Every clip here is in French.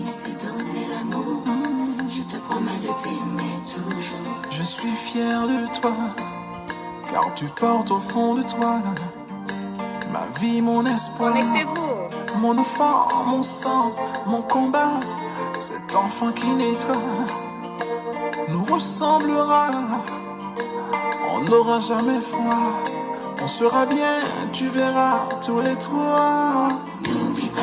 vie, c'est donner l'amour. Je te promets de t'aimer toujours. Je suis fier de toi, car tu portes au fond de toi ma vie, mon espoir. Connectez-vous. Mon enfant, mon sang, mon combat. Cet enfant qui naîtra nous ressemblera. On n'aura jamais froid. On sera bien, tu verras tous les trois. N'oublie pas,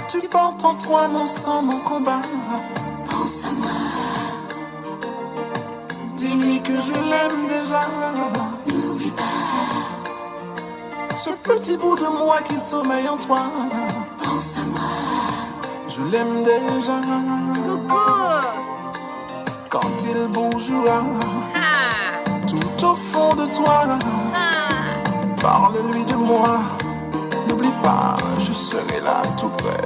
Tu portes en toi mon sang, mon combat. pense à moi. Dis-lui que je l'aime déjà. N'oublie pas, Ce petit bout de moi qui sommeille en toi. pense à moi. Je l'aime déjà. Coucou. Quand il bougera Ah. tout au fond de toi, Ah. parle-lui de moi. N'oublie pas, je serai là tout près.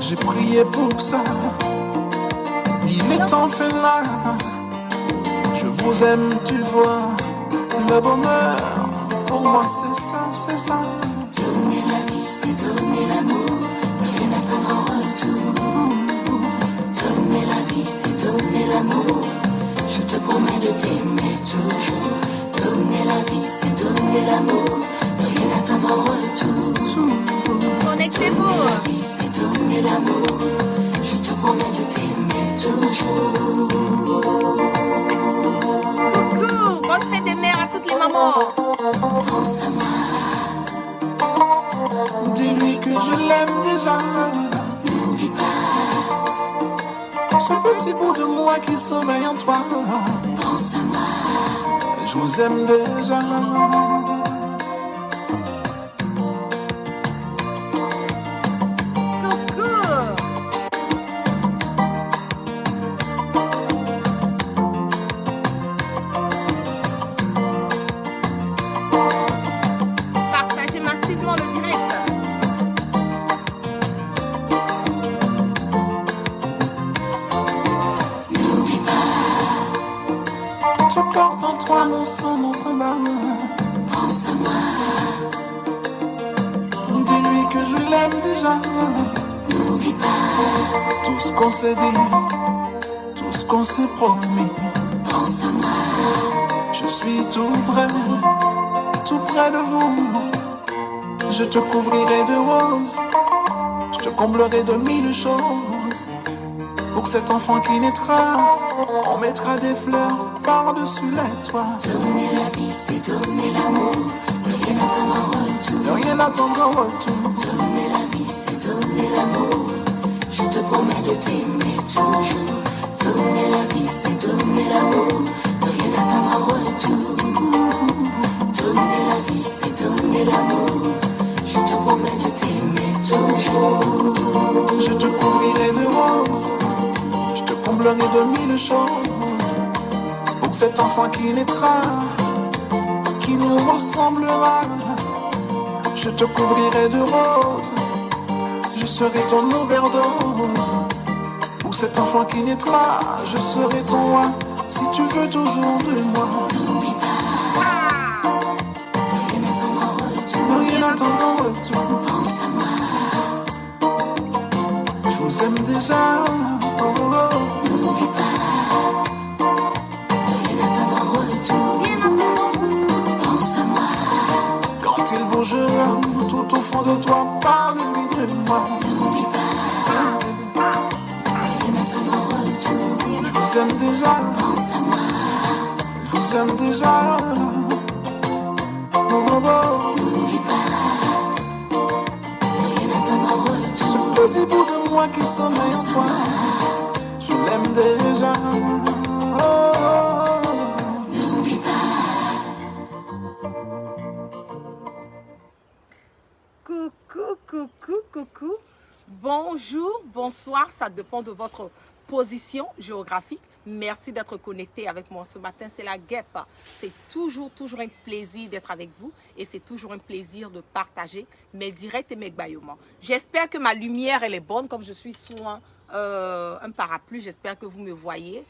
J'ai prié pour ça. Il est enfin là. Je vous aime, tu vois. Le bonheur, pour moi, c'est ça, c'est ça. Donner la vie, c'est donner l'amour. Ne rien attendre en retour. Donner la vie, c'est donner l'amour. Je te promets de t'aimer toujours. Donner la vie, c'est donner l'amour. Ne rien attendre en retour. Connectez-vous. La vie, c'est donner l'amour. Je te promets de t'aimer toujours. Coucou. Bonne fête des mères à toutes les mamans. Pense à moi. Dis-lui que je l'aime déjà. N'oublie pas, Ce petit bout de moi qui sommeille en toi. pense à moi. Je vous aime déjà. Coucou. Partagez massivement le direct. N'oublie pas, Tu portes en toi mon sang, mon combat. pense à moi. Dis-lui que je l'aime déjà. N'oublie pas, Tout ce qu'on s'est dit, tout ce qu'on s'est promis. pense à moi. Je suis tout près de vous. Je te couvrirai de roses, je te comblerai de mille choses. Pour cet enfant qui naîtra, on mettra des fleurs par-dessus les toits. Donner la vie, c'est donner l'amour. Ne rien attendre en retour. Ne rien attendre en retour. Donner la vie, c'est donner l'amour. Je te promets de t'aimer toujours. Donner la vie, c'est donner l'amour. Ne rien attendre en retour. Donner la vie, c'est donner l'amour. Je te promets de t'aimer toujours. Je te couvrirai de roses, je te comblerai de mille choses. Pour cet enfant qui naîtra, qui nous ressemblera. Je te couvrirai de roses, je serai ton overdose. Pour cet enfant qui naîtra, je serai ton roi. Si tu veux toujours de moi, N'oublie pas, ne rien attendre en retour. ne rien attendre en retour. Pense à moi. Je vous aime déjà. Oh, oh, oh. N'oublie pas, ne rien attendre en retour. Pense à moi. Quand il bougera tout au fond de toi, parle-lui de moi. N'oublie pas, ne rien attendre en retour. Je vous aime déjà, Pense à moi. je vous aime déjà. Oh, oh, oh. N'oublie pas, ne rien attendre en retour. Ce petit bout de moi qui sommeille en toi, je l'aime déjà. Oh, oh, oh. N'oublie pas, Coucou, coucou, coucou. Bonjour, bonsoir, ça dépend de votre position géographique. Merci d'être connecté avec moi ce matin, c'est la guêpe. C'est toujours un plaisir d'être avec vous et c'est toujours un plaisir de partager mes directs et mes baillements. J'espère que ma lumière elle est bonne comme je suis sous un parapluie. J'espère que vous me voyez.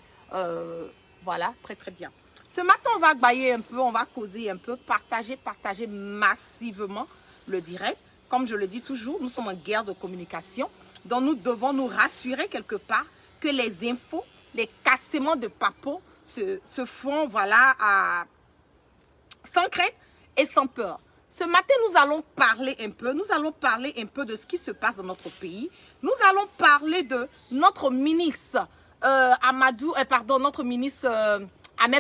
Voilà, très bien. Ce matin, on va bailler un peu, on va causer un peu, partager massivement le direct. Comme je le dis toujours, nous sommes en guerre de communication. dont nous devons nous rassurer quelque part que les infos, les cassements de papeaux se font, voilà, sans crainte et sans peur. Ce matin, nous allons parler un peu de ce qui se passe dans notre pays. Nous allons parler de notre ministre Ahmed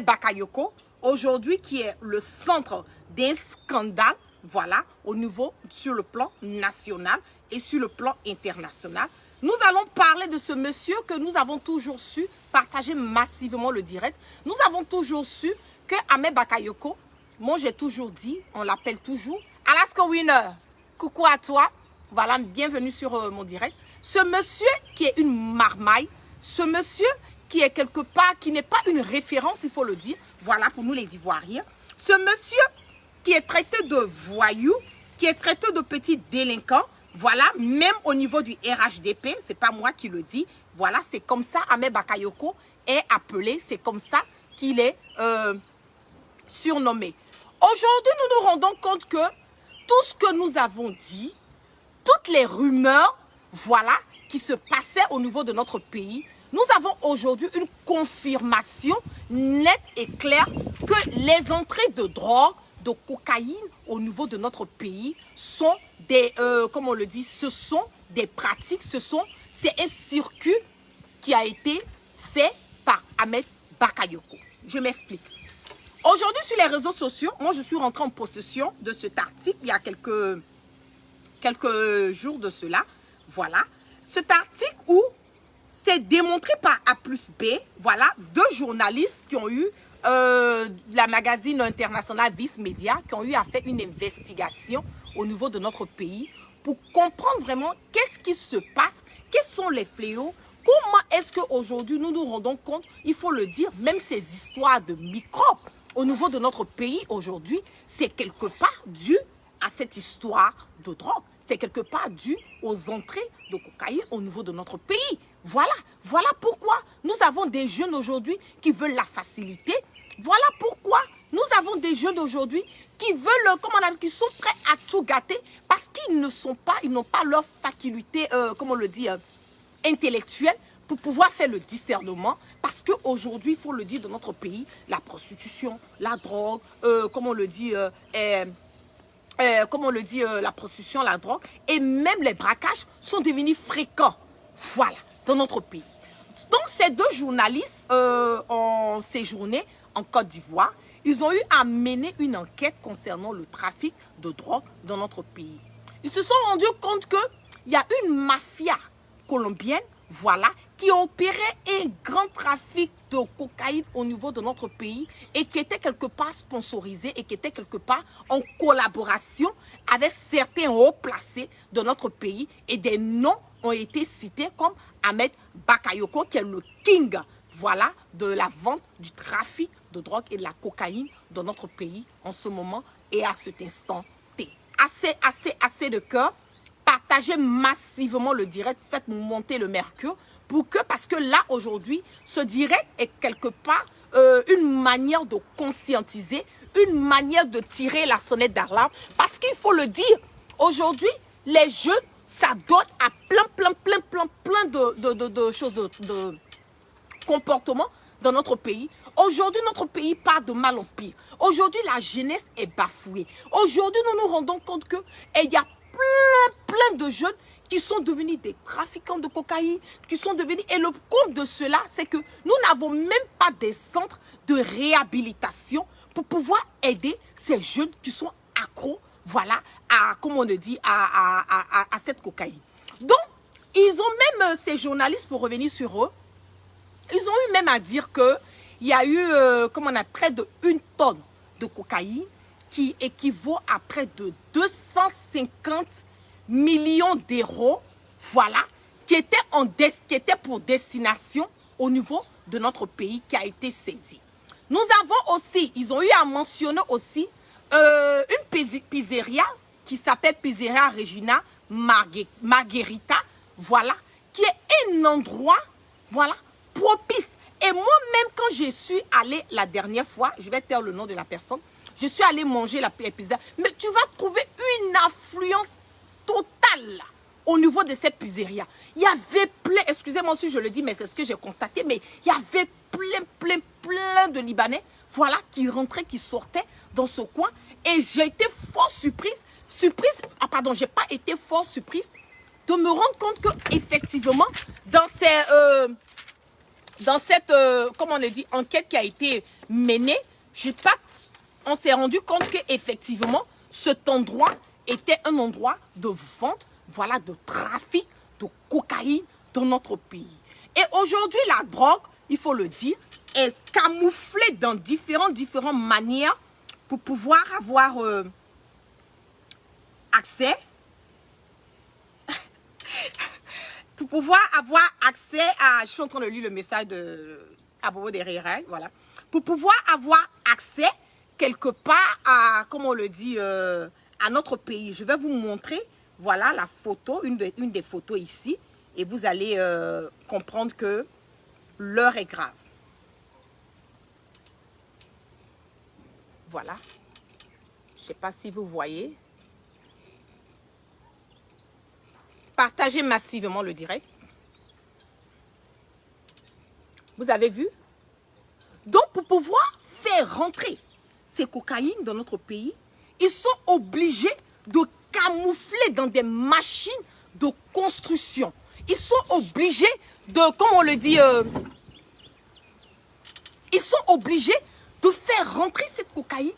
Bakayoko, aujourd'hui qui est le centre d'un scandale, voilà, au niveau, sur le plan national et sur le plan international. Nous allons parler de ce monsieur que nous avons toujours su partager massivement le direct. Nous avons toujours su que Ahmed Bakayoko, moi j'ai toujours dit, on l'appelle toujours Alaska Winner. Coucou à toi, voilà, bienvenue sur mon direct. Ce monsieur qui est une marmaille, ce monsieur qui est quelque part, qui n'est pas une référence, il faut le dire, voilà, pour nous les Ivoiriens. Ce monsieur qui est traité de voyou, qui est traité de petit délinquant, voilà, même au niveau du RHDP, c'est pas moi qui le dis, voilà, c'est comme ça Ahmed Bakayoko est appelé, c'est comme ça qu'il est surnommé. Aujourd'hui, nous nous rendons compte que tout ce que nous avons dit, toutes les rumeurs, voilà, qui se passaient au niveau de notre pays, nous avons aujourd'hui une confirmation nette et claire que les entrées de drogue, de cocaïne au niveau de notre pays sont des, comme on le dit, ce sont des pratiques, c'est un circuit qui a été fait par Ahmed Bakayoko. Je m'explique. Aujourd'hui, sur les réseaux sociaux, moi, je suis rentrée en possession de cet article il y a quelques jours de cela. Voilà. Cet article où c'est démontré par A+B, voilà, deux journalistes qui ont eu la magazine internationale Vice Media, qui ont eu à faire une investigation au niveau de notre pays pour comprendre vraiment qu'est-ce qui se passe, quels sont les fléaux, comment est-ce qu'aujourd'hui nous nous rendons compte, il faut le dire, même ces histoires de microbes au niveau de notre pays aujourd'hui, c'est quelque part dû à cette histoire de drogue. C'est quelque part dû aux entrées de cocaïne au niveau de notre pays. Voilà pourquoi nous avons des jeunes aujourd'hui qui veulent la facilité. Voilà pourquoi nous avons des jeunes aujourd'hui qui veulent, qui sont prêts à tout gâter parce qu'ils n'ont pas leur faculté, comment on le dit, intellectuelle pour pouvoir faire le discernement. Parce qu'aujourd'hui, il faut le dire, dans notre pays, la prostitution, la drogue, la prostitution, la drogue et même les braquages sont devenus fréquents. Voilà, dans notre pays. Donc, ces deux journalistes ont séjourné en Côte d'Ivoire. Ils ont eu à mener une enquête concernant le trafic de drogue dans notre pays. Ils se sont rendus compte qu'il y a une mafia colombienne, voilà, qui opérait un grand trafic de cocaïne au niveau de notre pays et qui était quelque part sponsorisé et qui était quelque part en collaboration avec certains hauts placés de notre pays et des noms ont été cités comme Ahmed Bakayoko qui est le king, voilà, de la vente, du trafic de drogue et de la cocaïne dans notre pays en ce moment et à cet instant T. Assez de cœur. Partagez massivement le direct, faites monter le mercure parce que là aujourd'hui, ce direct est quelque part une manière de conscientiser, une manière de tirer la sonnette d'alarme parce qu'il faut le dire, aujourd'hui, les jeunes s'adonnent à plein de choses, de comportements dans notre pays. Aujourd'hui, notre pays part de mal en pire. Aujourd'hui, la jeunesse est bafouée. Aujourd'hui, nous nous rendons compte qu'il y a plein de jeunes qui sont devenus des trafiquants de cocaïne, qui sont devenus... Et le compte de cela, c'est que nous n'avons même pas des centres de réhabilitation pour pouvoir aider ces jeunes qui sont accros, voilà, à, comme on le dit, à cette cocaïne. Donc, ils ont même, ces journalistes, pour revenir sur eux, ils ont eu même à dire qu'il y a eu, près de 1 tonne de cocaïne qui équivaut à près de 250 millions d'euros, voilà, qui était pour destination au niveau de notre pays qui a été saisi. Nous avons aussi, ils ont eu à mentionner aussi une pizzeria qui s'appelle Pizzeria Regina Margherita, voilà, qui est un endroit, voilà, propice. Et moi-même, quand je suis allée la dernière fois, je vais taire le nom de la personne, je suis allée manger la pizza, mais tu vas trouver une affluence totale au niveau de cette pizzeria. Il y avait plein, excusez-moi si je le dis, mais c'est ce que j'ai constaté, mais il y avait plein de Libanais, voilà, qui rentraient, qui sortaient dans ce coin. Et j'ai été fort surprise, j'ai pas été fort surprise de me rendre compte que effectivement, dans cette comment on dit, enquête qui a été menée, on s'est rendu compte que effectivement, cet endroit était un endroit de vente, voilà, de trafic de cocaïne dans notre pays. Et aujourd'hui, la drogue, il faut le dire, est camouflée dans différentes manières pour pouvoir avoir accès à, je suis en train de lire le message à Bobo Derrière, voilà, pour pouvoir avoir accès quelque part à, comme on le dit, à notre pays. Je vais vous montrer, voilà la photo, une des photos ici, et vous allez comprendre que l'heure est grave. Voilà. Je ne sais pas si vous voyez. Partagez massivement le direct. Vous avez vu? Donc, pour pouvoir faire rentrer ces cocaïnes dans notre pays, ils sont obligés de camoufler dans des machines de construction. Ils sont obligés de, comme on le dit, ils sont obligés de faire rentrer cette cocaïne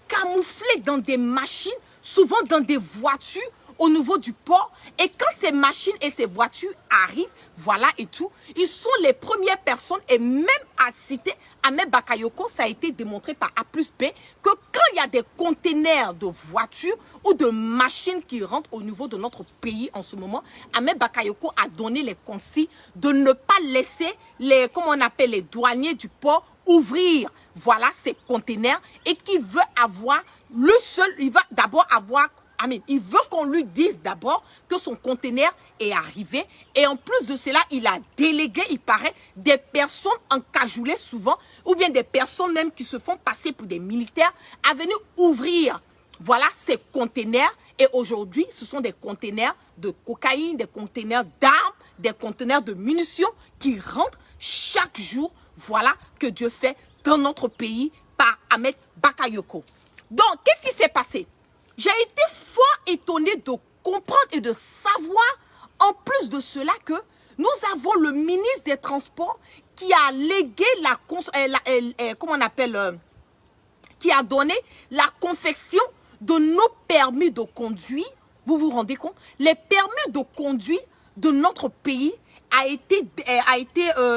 camouflée dans des machines, souvent dans des voitures au niveau du port. Et quand ces machines et ces voitures arrivent, voilà et tout, ils sont les premières personnes, et même à citer Ahmed Bakayoko, ça a été démontré par A plus B, que quand il y a des containers de voitures ou de machines qui rentrent au niveau de notre pays en ce moment, Ahmed Bakayoko a donné les consignes de ne pas laisser les, comment on appelle, les douaniers du port ouvrir, voilà, ces containers, et qui veut avoir le seul, il va d'abord avoir, amen, il veut qu'on lui dise d'abord que son conteneur est arrivé, et en plus de cela, il a délégué, il paraît, des personnes encagoulées souvent, ou bien des personnes même qui se font passer pour des militaires, à venir ouvrir, voilà, ces conteneurs. Et aujourd'hui, ce sont des conteneurs de cocaïne, des conteneurs d'armes, des conteneurs de munitions qui rentrent chaque jour, voilà, que Dieu fait dans notre pays par Ahmed Bakayoko. Donc, qu'est-ce qui s'est passé? J'ai été fort étonnée de comprendre et de savoir, en plus de cela, que nous avons le ministre des Transports qui a légué comment on appelle, qui a donné la confection de nos permis de conduire. Vous vous rendez compte? Les permis de conduire de notre pays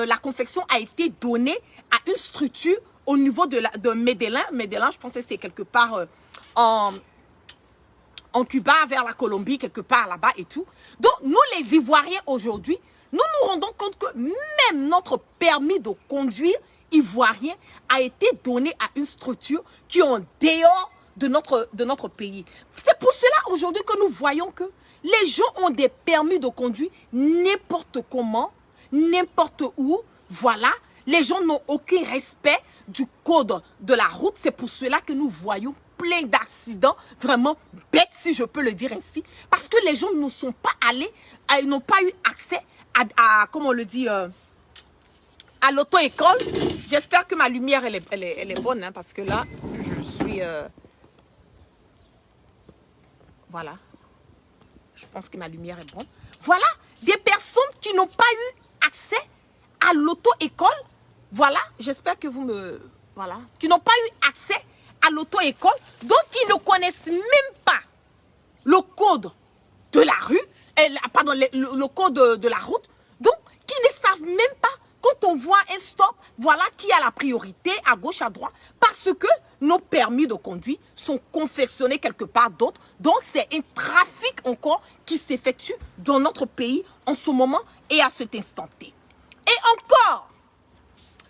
la confection a été donnée à une structure au niveau de Medellin. Medellin, je pense que c'est quelque part en Cuba, vers la Colombie, quelque part là-bas et tout. Donc, nous les Ivoiriens aujourd'hui, nous nous rendons compte que même notre permis de conduire ivoirien a été donné à une structure qui est en dehors de notre pays. C'est pour cela aujourd'hui que nous voyons que les gens ont des permis de conduire n'importe comment, n'importe où. Voilà, les gens n'ont aucun respect du code de la route. C'est pour cela que nous voyons plein d'accidents, vraiment bêtes si je peux le dire ainsi. Parce que les gens ne sont pas allés, ils n'ont pas eu accès à comment on le dit, à l'auto-école. J'espère que ma lumière elle est bonne, hein, parce que là, je suis... voilà. Je pense que ma lumière est bonne. Voilà, des personnes qui n'ont pas eu accès à l'auto-école. Voilà, j'espère que vous me... Voilà. Qui n'ont pas eu accès à l'auto-école. Donc, qui ne connaissent même pas le code de la rue. Pardon, le code de la route. Donc, qui ne savent même pas quand on voit un stop, voilà, qui a la priorité à gauche, à droite. Parce que nos permis de conduire sont confectionnés quelque part d'autre. Donc, c'est un trafic encore qui s'effectue dans notre pays en ce moment et à cet instant T. Et encore,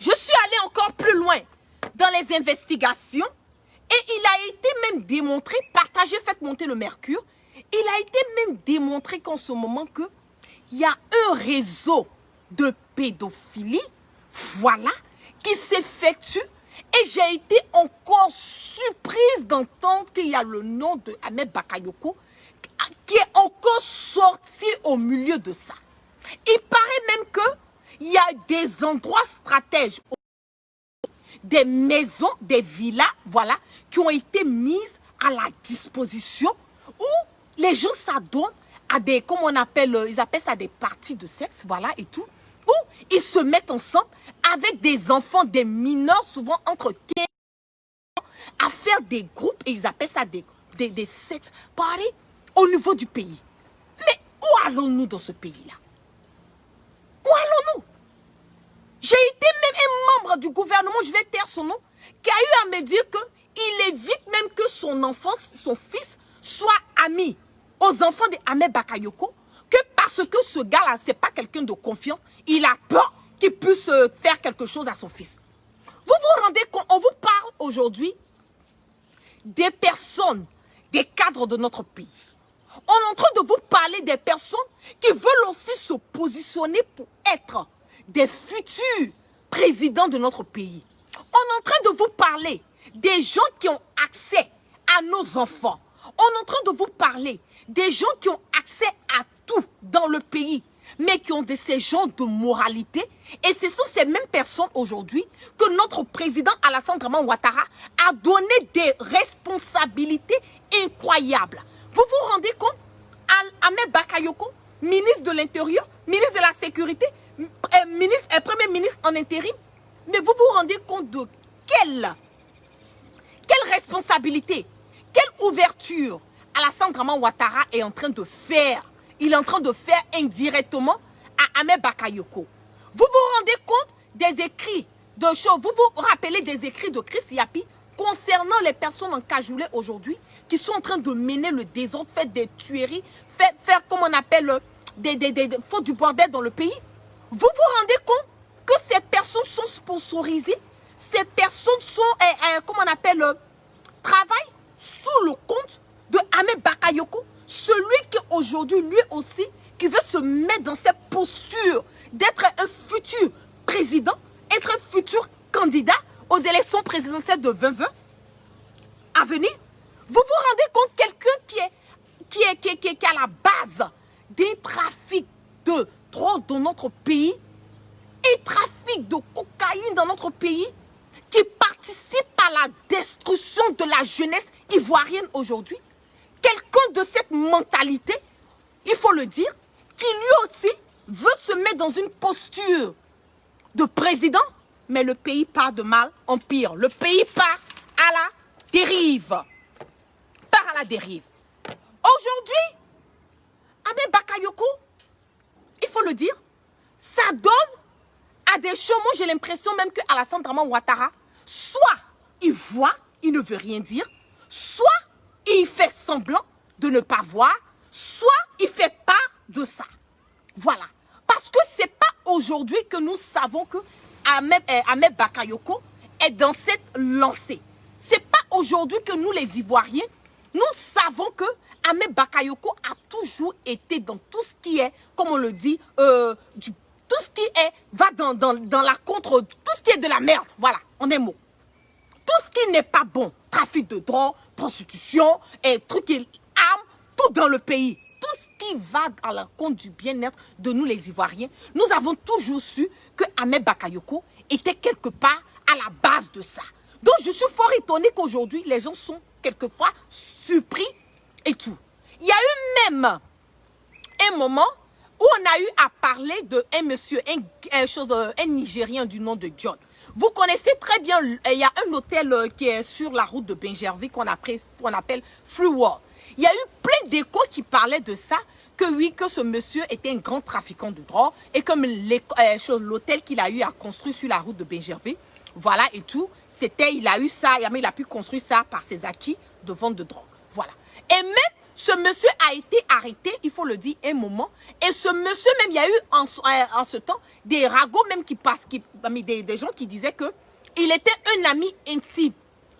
je suis allée encore plus loin dans les investigations et il a été même démontré, partagé, faites monter le mercure, il a été même démontré qu'en ce moment il y a un réseau de pédophilie, voilà, qui s'effectue. Et j'ai été encore surprise d'entendre qu'il y a le nom de Ahmed Bakayoko qui est encore sorti au milieu de ça. Il paraît même qu'il y a des endroits stratèges, des maisons, des villas, voilà, qui ont été mises à la disposition où les gens s'adonnent à des, comme on appelle, ils appellent ça des parties de sexe, voilà, et tout, où ils se mettent ensemble avec des enfants, des mineurs, souvent entre 15 ans, à faire des groupes, et ils appellent ça des sex parties au niveau du pays. Mais où allons-nous dans ce pays-là? Où allons-nous? J'ai été même un membre du gouvernement, je vais taire son nom, qui a eu à me dire qu'il évite même que son enfant, son fils, soit ami aux enfants de Ahmed Bakayoko, que parce que ce gars-là, ce n'est pas quelqu'un de confiance, il a peur qu'il puisse faire quelque chose à son fils. Vous vous rendez compte, on vous parle aujourd'hui des personnes, des cadres de notre pays. On est en train de vous parler des personnes qui veulent aussi se positionner pour être des futurs présidents de notre pays. On est en train de vous parler des gens qui ont accès à nos enfants. On est en train de vous parler des gens qui ont accès à tout dans le pays, mais qui ont ces gens de moralité. Et ce sont ces mêmes personnes aujourd'hui que notre président Alassane Draman Ouattara a donné des responsabilités incroyables. Vous vous rendez compte? Ahmed Bakayoko, ministre de l'Intérieur, ministre de la Sécurité, Premier ministre en intérim. Mais vous vous rendez compte de quelle responsabilité, quelle ouverture Alassane Draman Ouattara est en train de faire? Il est en train de faire indirectement à Ahmed Bakayoko. Vous vous rendez compte des écrits de choses, vous vous rappelez des écrits de Chris Yapi concernant les personnes encajoulées aujourd'hui qui sont en train de mener le désordre, faire des tueries, faire comme on appelle, faut du bordel dans le pays. Vous vous rendez compte que ces personnes sont sponsorisées, ces personnes sont, comment on appelle, travaillent sous le compte de Ahmed Bakayoko, celui qui aujourd'hui, lui aussi, qui veut se mettre dans cette posture d'être un futur président, être un futur candidat aux élections présidentielles de 2020 à venir. Vous vous rendez compte, quelqu'un qui est à la base des trafics de drogue dans notre pays et trafic de cocaïne dans notre pays, qui participe à la destruction de la jeunesse ivoirienne aujourd'hui. Quelqu'un de cette mentalité, il faut le dire, qui lui aussi veut se mettre dans une posture de président, mais le pays part de mal en pire. Le pays part à la dérive. Part à la dérive. Aujourd'hui, Ahmed Bakayoko, il faut le dire, ça donne à des choses. Moi, j'ai l'impression même que Alassane Draman Ouattara, soit il voit, il ne veut rien dire, soit il fait semblant de ne pas voir, soit il fait part de ça. Voilà. Parce que ce n'est pas aujourd'hui que nous savons que Ahmed Bakayoko est dans cette lancée. Ce n'est pas aujourd'hui que nous, les Ivoiriens, nous savons que Ahmed Bakayoko a toujours été dans tout ce qui est, comme on le dit, tout ce qui est, va dans la contre, tout ce qui est de la merde. Voilà, en un mot. Tout ce qui n'est pas bon, trafic de drogue, prostitution, trucs, armes, tout dans le pays. Tout ce qui va à la compte du bien-être de nous les Ivoiriens. Nous avons toujours su que Ahmed Bakayoko était quelque part à la base de ça. Donc je suis fort étonné qu'aujourd'hui les gens sont quelquefois surpris et tout. Il y a eu même un moment où on a eu à parler d'un monsieur, un Nigérien du nom de John. Vous connaissez très bien, il y a un hôtel qui est sur la route de Benjerville qu'on appelle Free World. Il y a eu plein d'échos qui parlaient de ça, que oui, que ce monsieur était un grand trafiquant de drogue et comme l'hôtel qu'il a eu à construire sur la route de Benjerville, voilà et tout, c'était, il a eu ça, il a pu construire ça par ses acquis de vente de drogue. Voilà. Et même, ce monsieur a été arrêté, il faut le dire, un moment. Et ce monsieur, même, il y a eu en ce temps des ragots même qui passent, des gens qui disaient qu'il était un ami intime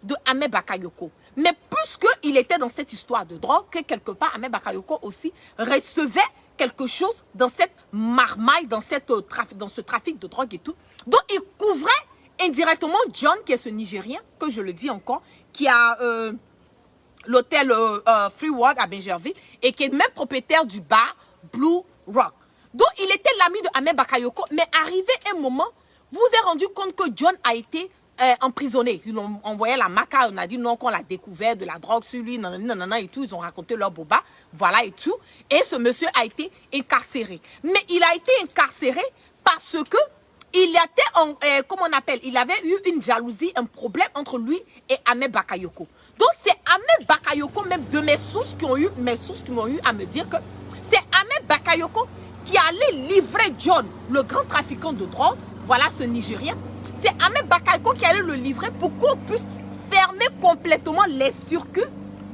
de Ahmed Bakayoko. Mais puisqu'il était dans cette histoire de drogue, que quelque part, Ahmed Bakayoko aussi recevait quelque chose dans cette marmaille, dans ce trafic de drogue et tout. Donc, il couvrait indirectement John, qui est ce Nigérien, que je le dis encore, qui a l'hôtel Free World à Benjerville et qui est même propriétaire du bar Blue rock. Donc, il était l'ami de Ahmed Bakayoko, mais arrivé un moment, vous vous êtes rendu compte que John a été emprisonné. Ils ont envoyé la maca, on a dit non, qu'on l'a découvert de la drogue sur lui, nanana et tout. Ils ont raconté leur boba, voilà et tout. Et ce monsieur a été incarcéré. Mais il a été incarcéré parce que il était, comment on appelle, il avait eu une jalousie, un problème entre lui et Ahmed Bakayoko. Donc c'est Ahmed Bakayoko, même de mes sources qui m'ont eu à me dire que c'est Ahmed Bakayoko qui allait livrer John, le grand trafiquant de drogue, voilà ce Nigérien. C'est Ahmed Bakayoko qui allait le livrer pour qu'on puisse fermer complètement les circuits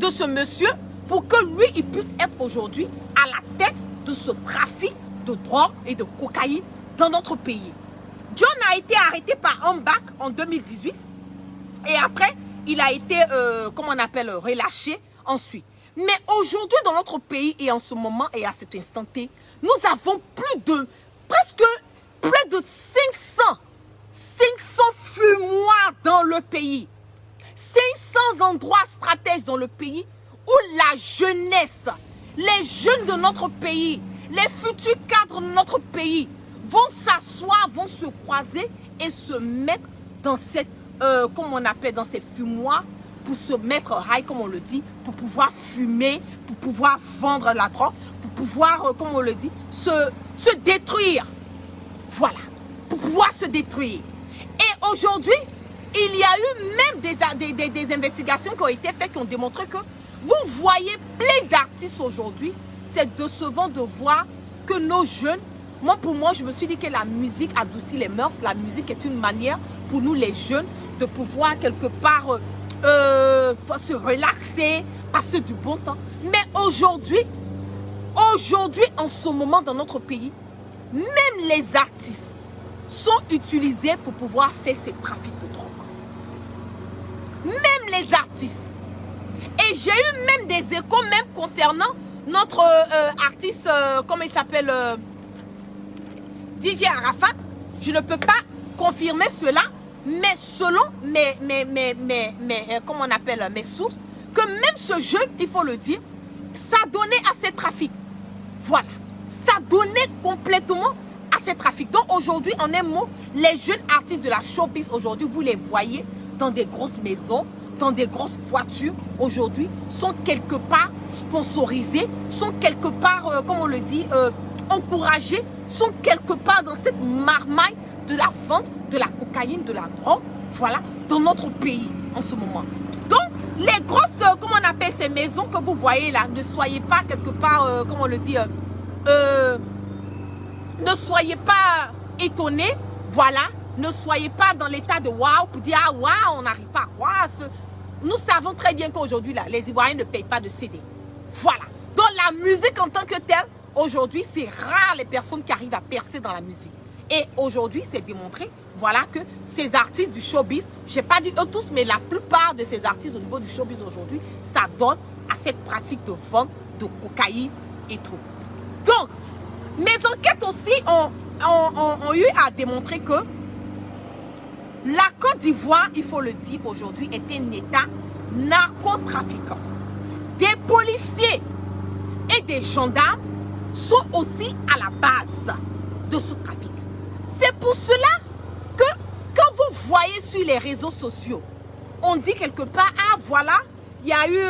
de ce monsieur pour que lui, il puisse être aujourd'hui à la tête de ce trafic de drogue et de cocaïne dans notre pays. John a été arrêté par Ambak en 2018 et après, il a été, comment on appelle, relâché ensuite. Mais aujourd'hui, dans notre pays et en ce moment et à cet instant T, nous avons presque plus de 500 fumoirs dans le pays. 500 endroits stratèges dans le pays où la jeunesse, les jeunes de notre pays, les futurs cadres de notre pays vont s'asseoir, vont se croiser et se mettre dans cette, comment on appelle, dans ces fumoirs pour se mettre high, comme on le dit, pour pouvoir fumer, pour pouvoir vendre la drogue, pour pouvoir, comme on le dit, se détruire. Voilà, pour pouvoir se détruire. Et aujourd'hui, il y a eu même des investigations qui ont été faites, qui ont démontré que vous voyez plein d'artistes aujourd'hui. C'est décevant de voir que nos jeunes, pour moi, je me suis dit que la musique adoucit les mœurs. La musique est une manière pour nous les jeunes de pouvoir quelque part se relaxer, passer du bon temps. Mais aujourd'hui, en ce moment dans notre pays, même les artistes sont utilisés pour pouvoir faire ces trafics de drogue. Même les artistes. Et j'ai eu même des échos, même concernant notre artiste, comment il s'appelle, DJ Arafat. Je ne peux pas confirmer cela, mais selon comment on appelle, mes sources, que même ce jeune, il faut le dire, ça donnait à ces trafics. Voilà. Ça donnait complètement à ces trafics. Donc aujourd'hui, en un mot, les jeunes artistes de la showbiz aujourd'hui, vous les voyez dans des grosses maisons, dans des grosses voitures aujourd'hui, sont quelque part sponsorisés, sont quelque part, comme on le dit, encouragés, sont quelque part dans cette marmaille de la vente de la cocaïne, de la drogue, voilà, dans notre pays en ce moment. Donc, les grosses, comment on appelle ces maisons que vous voyez là, ne soyez pas quelque part, comment on le dit, ne soyez pas étonnés, voilà, ne soyez pas dans l'état de waouh pour dire ah waouh, on n'arrive pas à croire. Nous savons très bien qu'aujourd'hui là, les Ivoiriens ne payent pas de CD. Voilà. Donc la musique en tant que telle, aujourd'hui, c'est rare les personnes qui arrivent à percer dans la musique. Et aujourd'hui, c'est démontré, voilà, que ces artistes du showbiz, je n'ai pas dit eux tous, mais la plupart de ces artistes au niveau du showbiz aujourd'hui, ça donne à cette pratique de vente de cocaïne et tout. Donc, mes enquêtes aussi ont eu à démontrer que la Côte d'Ivoire, il faut le dire aujourd'hui, est un État narcotrafiquant. Des policiers et des gendarmes sont aussi à la base de ce trafic. C'est pour cela que quand vous voyez sur les réseaux sociaux, on dit quelque part, ah voilà, il y a eu,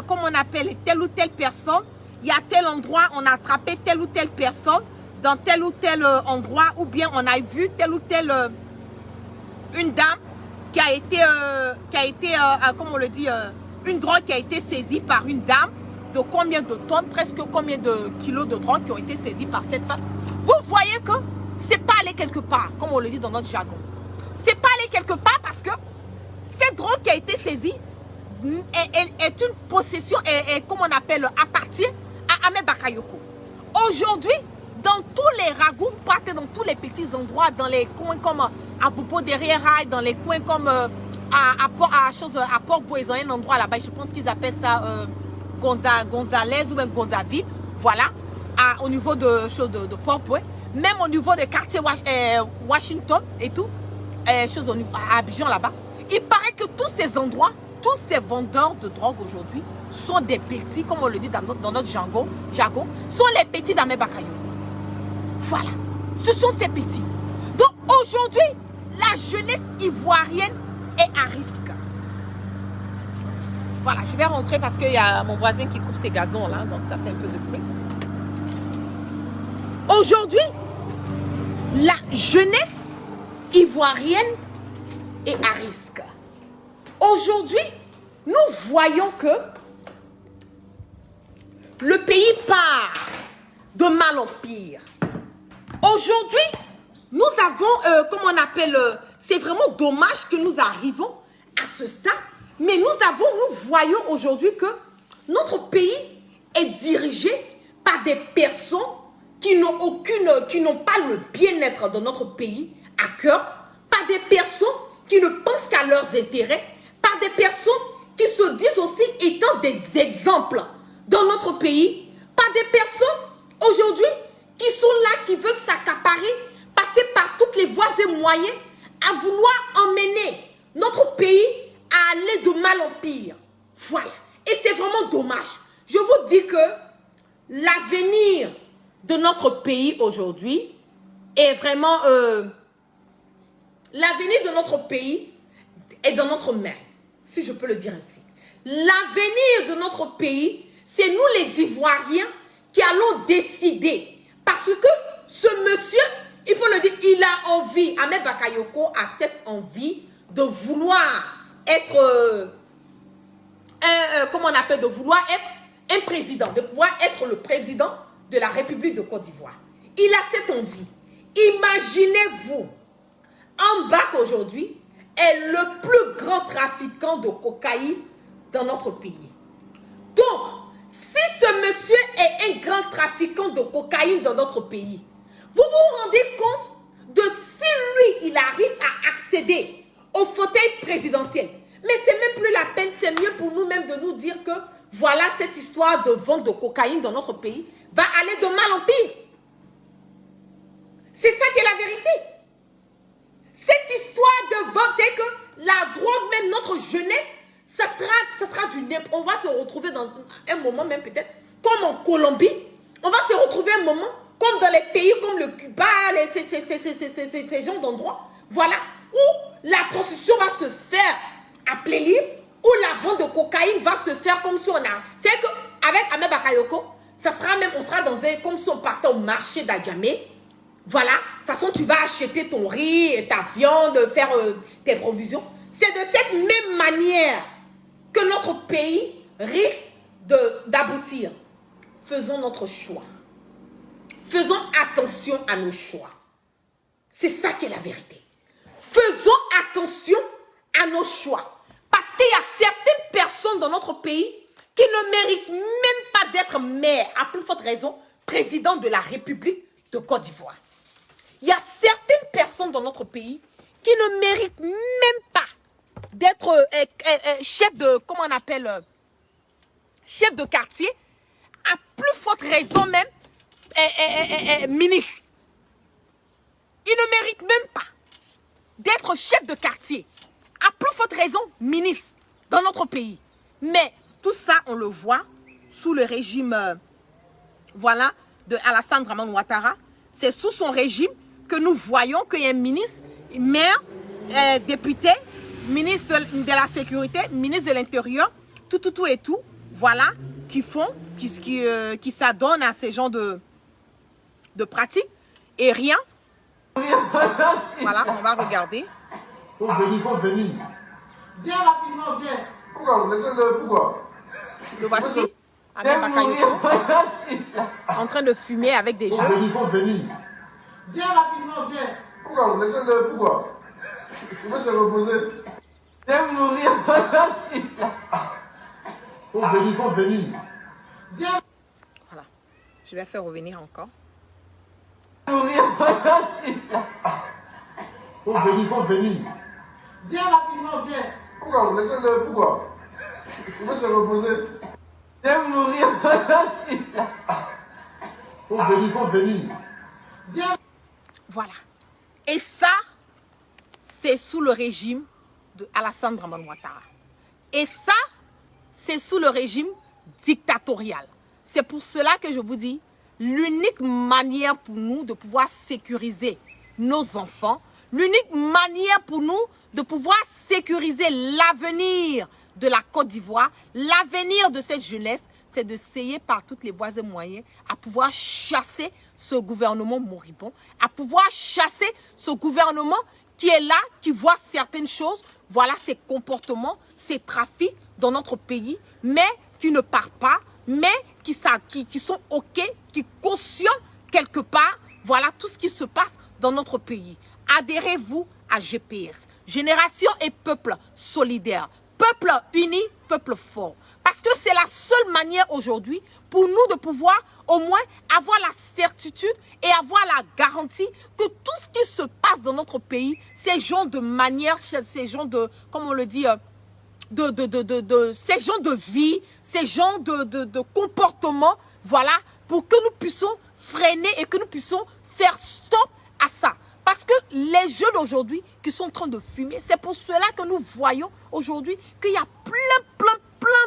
comme on appelle, telle ou telle personne, il y a tel endroit, on a attrapé telle ou telle personne dans tel ou tel endroit, ou bien on a vu telle ou telle une dame qui a été, comme on le dit, une drogue qui a été saisie par une dame de combien de tonnes, presque combien de kilos de drogue qui ont été saisis par cette femme. Vous voyez que c'est pas allé quelque part, comme on le dit dans notre jargon. C'est pas allé quelque part parce que cette drogue qui a été saisie est une possession, et comme on appelle, appartient à Ahmed Bakayoko. Aujourd'hui, dans tous les ragoûts, vous partez dans tous les petits endroits, dans les coins comme à Bobo derrière Rail, dans les coins comme à Port-Boué, ils ont un endroit là-bas, je pense qu'ils appellent ça Gonzalez ou même Gonzaville, voilà, au niveau de Port-Boué, même au niveau des quartiers Washington et tout, à Abidjan là-bas. Il paraît que tous ces endroits, tous ces vendeurs de drogue aujourd'hui sont des petits, comme on le dit dans notre jargon, sont les petits d'Ahmed Bakayoko. Voilà, ce sont ces petits. Donc aujourd'hui, la jeunesse ivoirienne est à risque. Voilà, je vais rentrer parce qu'il y a mon voisin qui coupe ses gazons là, donc ça fait un peu de bruit. Aujourd'hui, la jeunesse ivoirienne est à risque. Aujourd'hui, nous voyons que le pays part de mal en pire. Aujourd'hui, nous avons, comment on appelle, c'est vraiment dommage que nous arrivons à ce stade, mais nous voyons aujourd'hui que notre pays est dirigé par des personnes qui n'ont pas le bien-être de notre pays à cœur, par des personnes qui ne pensent qu'à leurs intérêts, par des personnes qui se disent aussi étant des exemples dans notre pays, par des personnes aujourd'hui qui sont là, qui veulent s'accaparer, passer par toutes les voies et moyens à vouloir emmener notre pays à aller de mal en pire. Voilà. Et c'est vraiment dommage. Je vous dis que l'avenir de notre pays aujourd'hui est vraiment... l'avenir de notre pays est dans notre main, si je peux le dire ainsi. L'avenir de notre pays, c'est nous les Ivoiriens qui allons décider. Parce que ce monsieur, il faut le dire, il a envie, Ahmed Bakayoko a cette envie de vouloir être, comment on appelle, de vouloir être un président, de pouvoir être le président de la République de Côte d'Ivoire. Il a cette envie. Imaginez-vous, Ambak aujourd'hui est le plus grand trafiquant de cocaïne dans notre pays. Donc, si ce monsieur est un grand trafiquant de cocaïne dans notre pays, vous vous rendez compte de si lui, il arrive à accéder au fauteuil présidentiel. Mais c'est même plus la peine, c'est mieux pour nous-mêmes de nous dire que voilà, cette histoire de vente de cocaïne dans notre pays va aller de mal en pire. C'est ça qui est la vérité. Cette histoire de vente, c'est que la drogue, même notre jeunesse, ça sera du nez. On va se retrouver dans un moment même peut-être, comme en Colombie, on va se retrouver un moment, comme dans les pays comme le Cuba, ces genres d'endroits, voilà, où la prostitution va se faire à plein libre, où la vente de cocaïne va se faire comme si on a... C'est qu'avec Ahmed Bakayoko, ça sera même, on sera dans un... Comme si on partait au marché d'Adjamé. Voilà. De toute façon, tu vas acheter ton riz et ta viande, faire tes provisions. C'est de cette même manière que notre pays risque d'aboutir. Faisons notre choix. Faisons attention à nos choix. C'est ça qui est la vérité. Faisons attention à nos choix. Parce qu'il y a certaines personnes dans notre pays qui ne méritent même pas d'être maire, à plus forte raison, président de la République de Côte d'Ivoire. Il y a certaines personnes dans notre pays qui ne méritent même pas d'être chef de, comment on appelle, chef de quartier, à plus forte raison même, ministre. Ils ne méritent même pas d'être chef de quartier, à plus forte raison, ministre dans notre pays. Mais tout ça, on le voit sous le régime, voilà, de Alassane Dramane Ouattara. C'est sous son régime que nous voyons qu'il y a un ministre, maire, député, ministre de la Sécurité, ministre de l'Intérieur, tout et tout, voilà, qui font, qui s'adonnent à ces genres de pratiques. Et rien. Voilà, on va regarder. Faut venir. Viens rapidement, viens. Pourquoi vous laissez le pourquoi? Le voici, Ahmed Bakayoko, en train de fumer avec des jeunes. Faut venir. Viens rapidement, viens. Pourquoi vous laissez le pourquoi? Il va se reposer. Viens mourir. Faut venir. Viens. Voilà, je vais faire revenir encore. Mourir. Faut venir. Viens rapidement, viens. Pourquoi vous laissez le pourquoi? Il va se reposer. Viens mourir. Faut venir. Viens. Voilà. Et ça, c'est sous le régime de Alassane Dramane Ouattara. Et ça, c'est sous le régime dictatorial. C'est pour cela que je vous dis, l'unique manière pour nous de pouvoir sécuriser nos enfants, l'unique manière pour nous de pouvoir sécuriser l'avenir de la Côte d'Ivoire, l'avenir de cette jeunesse, c'est d'essayer par toutes les voies et moyens à pouvoir chasser ce gouvernement moribond, à pouvoir chasser ce gouvernement qui est là, qui voit certaines choses, voilà ses comportements, ses trafics dans notre pays, mais qui ne part pas, mais qui sont OK, qui cautionnent quelque part, voilà tout ce qui se passe dans notre pays. Adhérez-vous à GPS, Génération et Peuple solidaire, peuple uni, peuple fort. Parce que c'est la seule manière aujourd'hui pour nous de pouvoir au moins avoir la certitude et avoir la garantie que tout ce qui se passe dans notre pays, ces gens de manière, ces gens de, comme on le dit, ces gens de vie, ces gens de comportement, voilà, pour que nous puissions freiner et que nous puissions faire stop à ça. Parce que les jeunes aujourd'hui qui sont en train de fumer, c'est pour cela que nous voyons aujourd'hui qu'il y a plein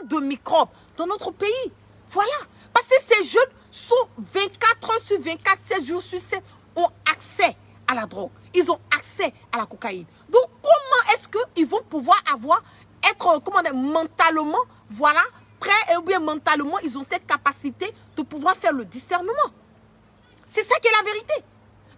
de microbes dans notre pays. Voilà. Parce que ces jeunes sont 24 heures sur 24, 7 jours sur 7, ont accès à la drogue. Ils ont accès à la cocaïne. Donc, comment est-ce qu'ils vont pouvoir être, comment dire, mentalement, voilà, prêts, ou bien mentalement, ils ont cette capacité de pouvoir faire le discernement. C'est ça qui est la vérité.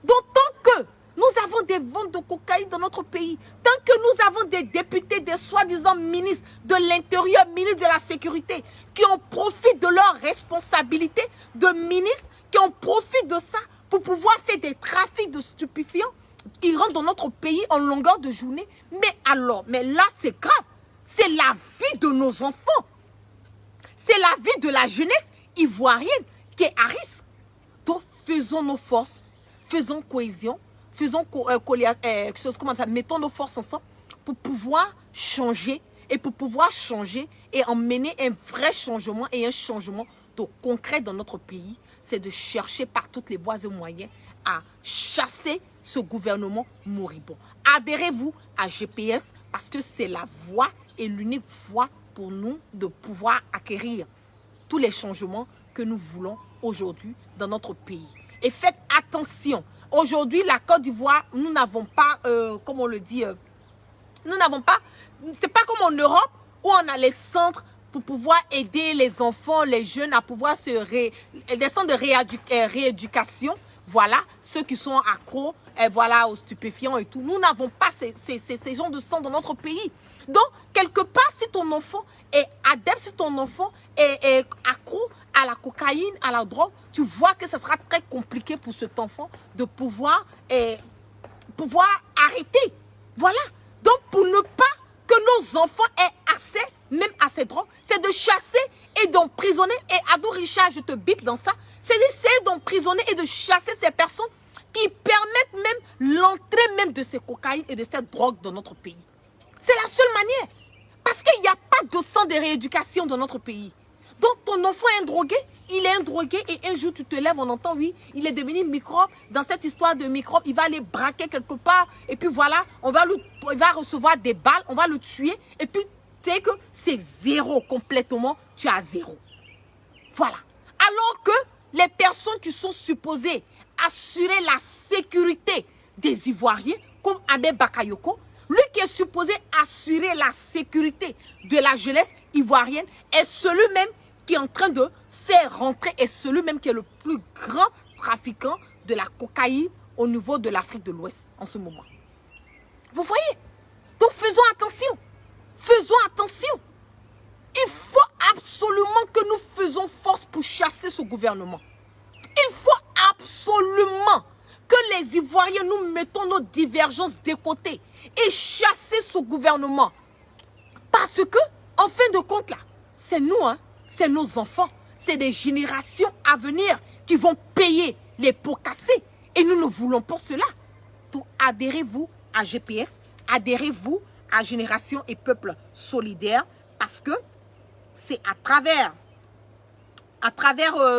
Donc, tant que nous avons des ventes de cocaïne dans notre pays, tant que nous avons des députés, des soi-disant ministres de l'Intérieur, ministres de la Sécurité, qui en profitent de leur responsabilité de ministres, qui en profitent de ça pour pouvoir faire des trafics de stupéfiants, qui rentrent dans notre pays en longueur de journée. Mais là, c'est grave. C'est la vie de nos enfants. C'est la vie de la jeunesse ivoirienne qui est à risque. Donc, faisons nos forces, faisons cohésion, mettons nos forces ensemble pour pouvoir changer et emmener un vrai changement et un changement concret dans notre pays. C'est de chercher par toutes les voies et moyens à chasser ce gouvernement moribond. Adhérez-vous à GPS parce que c'est la voie et l'unique voie pour nous de pouvoir acquérir tous les changements que nous voulons aujourd'hui dans notre pays. Et faites attention. Aujourd'hui, la Côte d'Ivoire, nous n'avons pas, comme on le dit, nous n'avons pas, c'est pas comme en Europe où on a les centres pour pouvoir aider les enfants, les jeunes à pouvoir des centres de rééducation, voilà, ceux qui sont accros, voilà, aux stupéfiants et tout. Nous n'avons pas ces genres de centres dans notre pays. Donc, quelque part, si ton enfant est adepte, si ton enfant est accro à la cocaïne, à la drogue, tu vois que ce sera très compliqué pour cet enfant de pouvoir arrêter. Voilà. Donc, pour ne pas que nos enfants aient accès même à ces drogues, c'est de chasser et d'emprisonner. Et Ado Richard, je te bip dans ça, c'est d'essayer d'emprisonner et de chasser ces personnes qui permettent même l'entrée même de ces cocaïnes et de cette drogue dans notre pays. C'est la seule manière. Parce qu'il n'y a pas de centre de rééducation dans notre pays. Donc ton enfant est un drogué, il est un drogué et un jour tu te lèves, on entend, oui, il est devenu microbe. Dans cette histoire de microbe, il va aller braquer quelque part et puis voilà, il va recevoir des balles, on va le tuer et puis tu sais que c'est zéro complètement, tu as zéro. Voilà. Alors que les personnes qui sont supposées assurer la sécurité des Ivoiriens, comme Abbé Bakayoko, lui qui est supposé assurer la sécurité de la jeunesse ivoirienne, est celui-même qui est en train de faire rentrer, est celui-même qui est le plus grand trafiquant de la cocaïne au niveau de l'Afrique de l'Ouest en ce moment. Vous voyez? Donc faisons attention. Faisons attention. Il faut absolument que nous faisons force pour chasser ce gouvernement. Il faut absolument que les Ivoiriens, nous mettons nos divergences de côté et chasser ce gouvernement. Parce que, en fin de compte, là, c'est nous, hein, c'est nos enfants, c'est des générations à venir qui vont payer les pots cassés. Et nous ne voulons pas cela. Donc, adhérez-vous à GPS, adhérez-vous à Génération et Peuple solidaire, parce que c'est à travers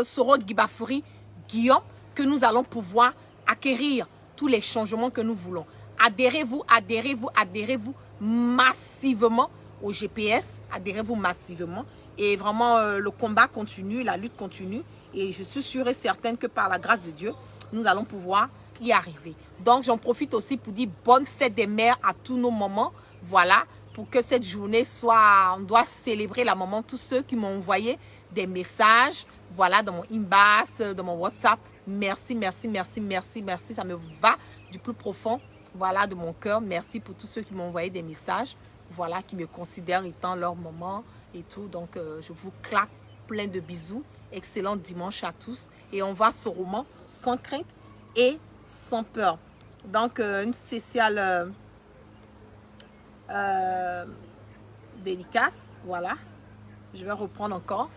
Soro Guibafuri, Guillaume, que nous allons pouvoir acquérir tous les changements que nous voulons. Adhérez-vous, adhérez-vous, adhérez-vous massivement au GPS, adhérez-vous massivement. Et vraiment, le combat continue, la lutte continue. Et je suis sûre et certaine que par la grâce de Dieu, nous allons pouvoir y arriver. Donc, j'en profite aussi pour dire bonne fête des mères à tous nos mamans. Voilà, pour que cette journée soit... On doit célébrer la maman. Tous ceux qui m'ont envoyé des messages, voilà, dans mon inbox, dans mon WhatsApp. Merci, merci, merci, merci, merci. Ça me va du plus profond, voilà, de mon cœur. Merci pour tous ceux qui m'ont envoyé des messages, voilà, qui me considèrent étant leur maman et tout. Donc, je vous claque plein de bisous. Excellent dimanche à tous. Et on va ce roman sans crainte et sans peur. Donc, une spéciale dédicace. Voilà. Je vais reprendre encore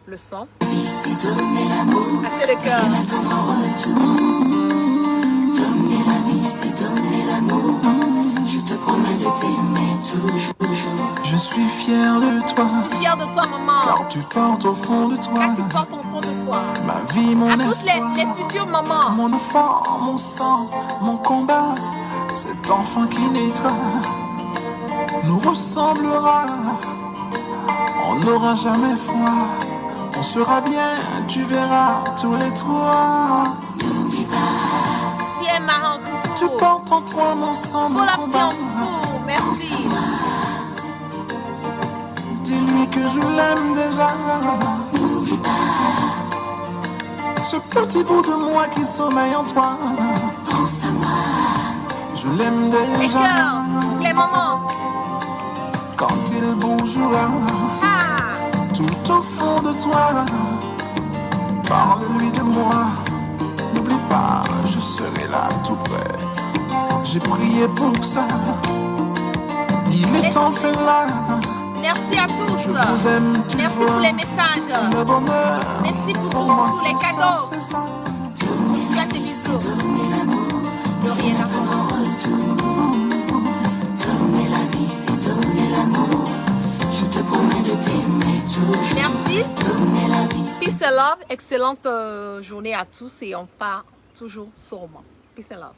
le son. C'est donner l'amour, Assez de cœur. rien n'attendre en retour. Donner la vie, c'est donner l'amour. Je te promets de t'aimer toujours. Je suis fier de toi, Je suis fière de toi, maman. car tu portes au fond de toi Car tu portes au fond de toi. ma vie, mon À toutes espoir, les futures mamans. mon enfant, mon sang, mon combat. Cet enfant qui naîtra nous ressemblera. On n'aura jamais froid, on sera bien, tu verras tous les trois. Tiens, Maran, Tu coucou. portes en toi mon sang, mon Pour la combat. coucou. Merci. Dis-lui que je l'aime déjà. Ce petit bout de moi qui sommeille en toi, Pense à moi, je l'aime Les déjà. cœurs, les mamans. Quand il bougera Ah. tout au fond de toi, parle-lui de moi. N'oublie pas, je serai là tout près. J'ai prié pour ça. Il est enfin là. Merci à Je tous. vous aime, tu Merci vois. pour les messages. Le bonheur, Merci pour pour tout, moi, pour les c'est ça, cadeaux. c'est ça. Là, tes bisous. donner l'amour, De rien à attendre voir. en retour. Donner la vie, c'est donner l'amour. Je te promets de t'aimer toujours. Merci. Donner la vie, c'est Peace and love. Excellente journée à tous et on part toujours sur roman. Peace and love.